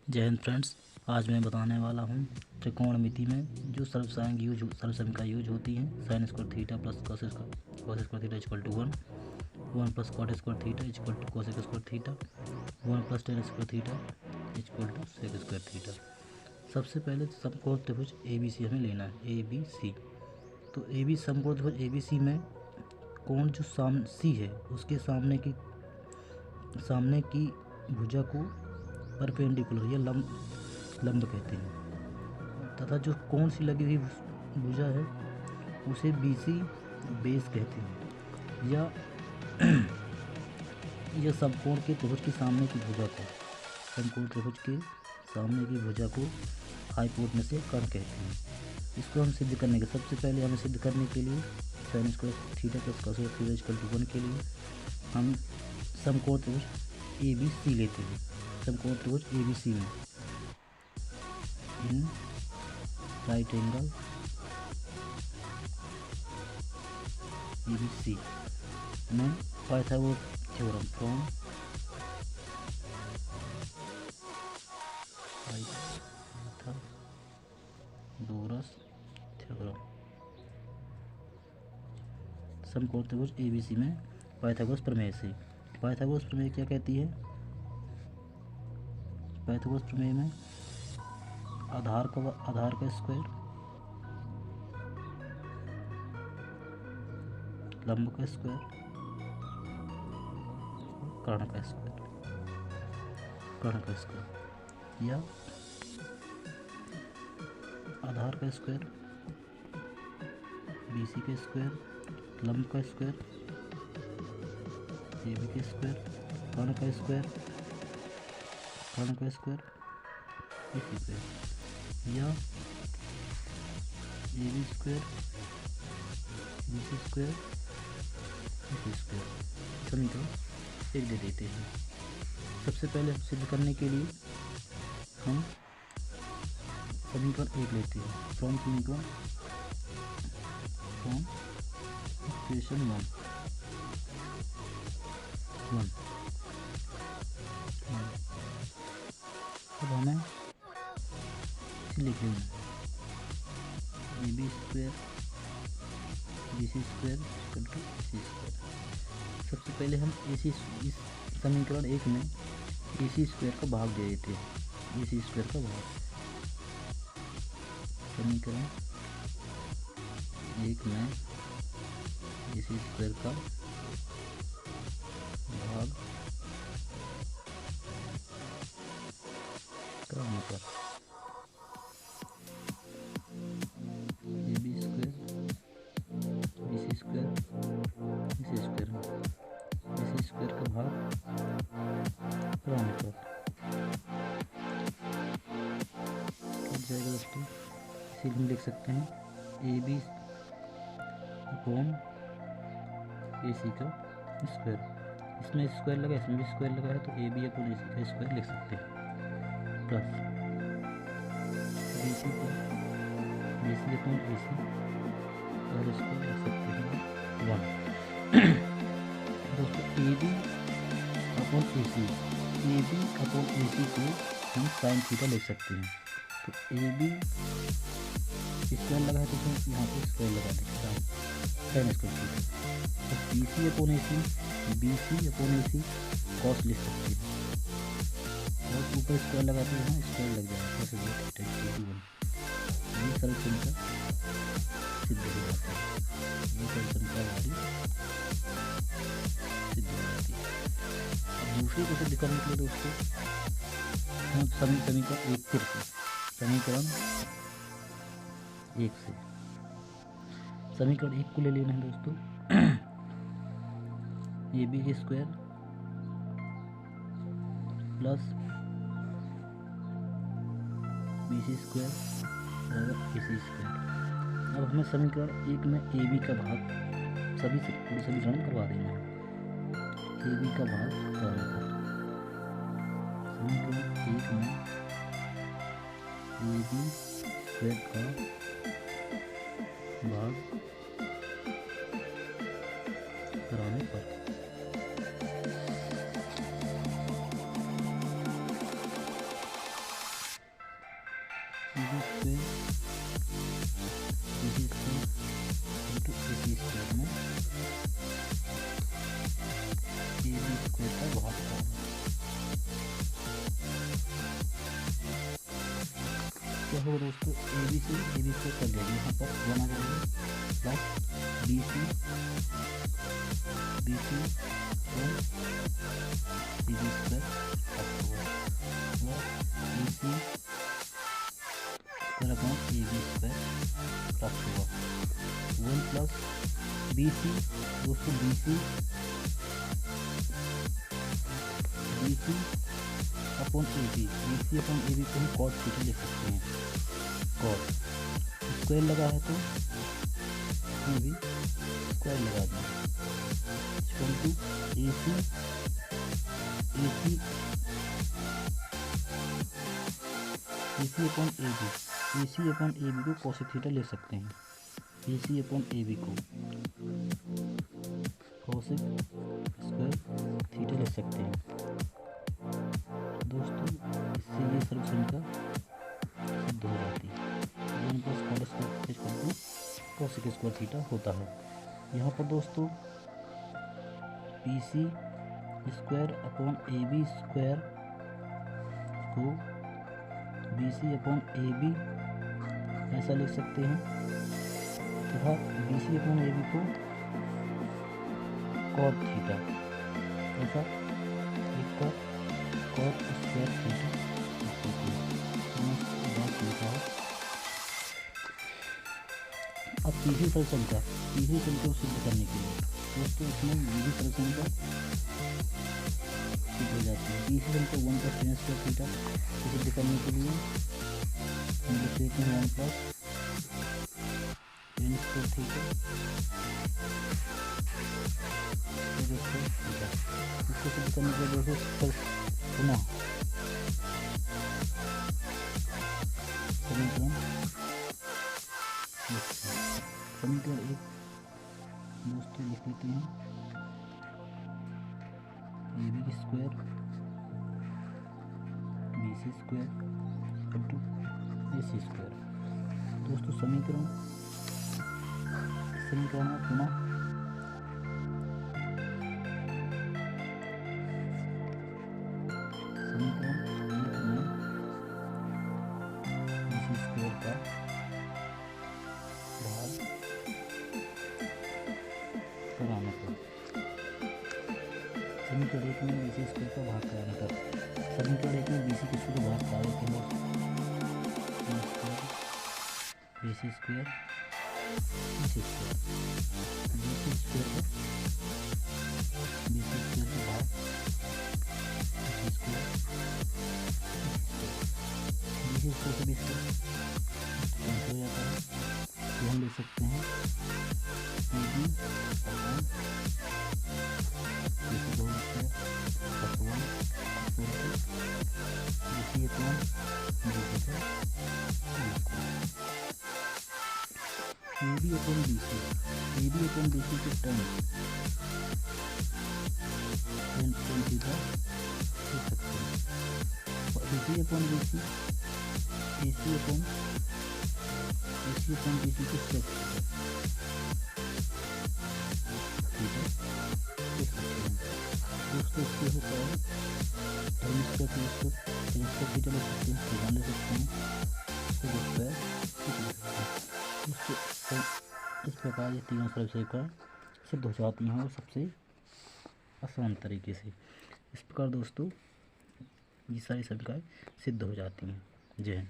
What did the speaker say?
जय हिंद फ्रेंड्स। आज मैं बताने वाला हूँ त्रिकोणमिति में जो सर्वसमीका यूज होती हैं। Sine square theta plus cos square theta equal to 1 plus cot square theta equal to cosec square theta 1 plus tan square theta equal to sec square theta. सबसे पहले समकोण त्रिभुज ABC हमें लेना है, ABC। तो समकोण त्रिभुज ABC में कोण जो C है उसके सामने की भुजा को परपेंडिकुलर या लंब कहते हैं, तथा जो कोण सी लगी हुई भुजा है उसे BC बेस कहते हैं, या समकोण के त्रिभुज के सामने की भुजा को हाइपोटेनस या कर्ण कहते हैं। इसको हम सिद्ध करने के सबसे पहले हमें सिद्ध करने के लिए sine square theta plus cos square theta equal to 1 के लिए हम समकोण त्रिभुज ABC लेते हैं। समकोण त्रिभुज ABC में इन राइट एंगल ABC में Pythagoras theorem from Pythagoras theorem. समकोण त्रिभुज ABC में पाइथागोरस प्रमेय से। पाइथागोरस प्रमेय क्या कहती है? पाइथागोरस प्रमेय में आधार का स्क्वायर, लंब का स्क्वायर, कर्ण का स्क्वायर, या आधार का स्क्वायर, BC का स्क्वायर, लंब का स्क्वायर, AB का स्क्वायर, कर्ण का स्क्वायर, BC स्क्वायर, या AB square, BC square, BC square. समीकरण एक दे देते हैं। सबसे पहले सिद्ध करने के लिए हम समीकरण एक लेते हैं फ्रॉम इक्वेशन 1। अब हमें लिखेंगे AB square BC square equal to AC square. सबसे पहले हम इस समीकरण एक में AC स्क्वायर का भाग दे देते हैं। AC स्क्वायर का भाग समीकरण एक में AC स्क्वायर का भाग कराने पर AB square BC square AC square का भाग कराने पर लग जाएगा दोस्तों। इसी हम लिख सकते हैं AB अपॉन AC का स्क्वायर। इसमें स्क्वायर लगा, इसमें भी स्क्वायर लगा है, तो AB अपॉन AC का स्क्वायर लिख सकते हैं, प्लस BC अपॉन AC और इसको लिख सकते हैं 1। दोस्तों AB अपॉन AC को हम साइन थीटा लिख सकते हैं। तो AB स्क्वायर लगा है तो हम यहाँ पे स्क्वायर लगा देंगे साइन स्क्वायर थीटा। तो BC अपॉन AC कॉस लिख सकते हैं, और ऊपर स्क्वायर लगाते हैं यहाँ स्क्वायर लग जाएगा। ये सरल समीकरण सिद्ध हो जाता है। अब दूसरी को सिद्ध करने के लिए दोस्तों हम समीकरण एक को ले लेना है दोस्तों। AB के स्क्वायर प्लस BC स्क्वायर और AC स्क्वायर। अब हमें समीकरण एक में AB का भाग समीकरण करवा देना है। AB का भाग कराने पर समीकरण एक में AB स्क्वायर का भाग कराने पर B square into A B square में ए बी स्क्वायर का भागाकार क्या होगा दोस्तों, ए बी से ए बी स्क्वायर कर देंगे, यहाँ पर वन आ जाएगा प्लस बी सी और ए बी स्क्वायर प्राप्त होगा, square upon A B square प्राप्त होगा। वन प्लस बी सी दोस्तों, B C upon A B upon A B को हम कॉट थीटा लिख सकते हैं। कॉट स्क्वायर लगा है तो इसमें भी स्क्वायर लगा दें, equal to A C upon A B को कोसेक थीटा ले सकते हैं। A C upon A B को कोसेक स्क्वायर थीटा ले सकते हैं दोस्तों। इससे ये सर्वसंख्या सिद्ध हो जाती है। One plus cot square cosec square theta होता है। यहाँ पर दोस्तों P C square upon A B square को B C upon A B ऐसा लिख सकते हैं तथा B C upon A B को कॉट थीटा ऐसा लिखकर कॉट स्क्वायर थीटा लिखा है। अब तीसरी संख्या को सिद्ध करने के लिए दोस्तों इसमें यही संख्या सिद्ध हो जाती है। तीसरी संख्या one plus tan square theta को सिद्ध करने के लिए हम लिख लेते हैं one plus tan square theta इसको सिद्ध करने के लिए दोस्तों पुनः समीकरण एक दोस्तों लिख लेते हैं A B square B C square into A C square. दोस्तों समीकरण में पुनः समीकरण एक में बी सी स्क्वायर का भाग कराने पर समीकरण एक में बी सी स्क्वायर का भाग कराने पर समीकरण एक में बी सी किसी को भाग करा देते हैं बी सी स्क्वायर का भाग बी सी स्क्वायर कैंसिल हो जाता है। ये हम ले सकते हैं A B upon B C whole square plus one B C upon B C का A B upon B C के टर्म थीटा लिख सकते हैं। B C upon B C A C upon B C के step theta लिख सकते हैं। दोस्तों इसके होता है टर्म स्क्वायर थीटा लिख सकते हैं, वन ले सकते हैं, स्क्वायर इस प्रकार ये तीनों सर्वसंख्याएं सिद्ध हो जाती हैं और सबसे आसान तरीके से। इस प्रकार दोस्तों ये सारी संख्याएं सिद्ध हो जाती हैं। जय हिंद।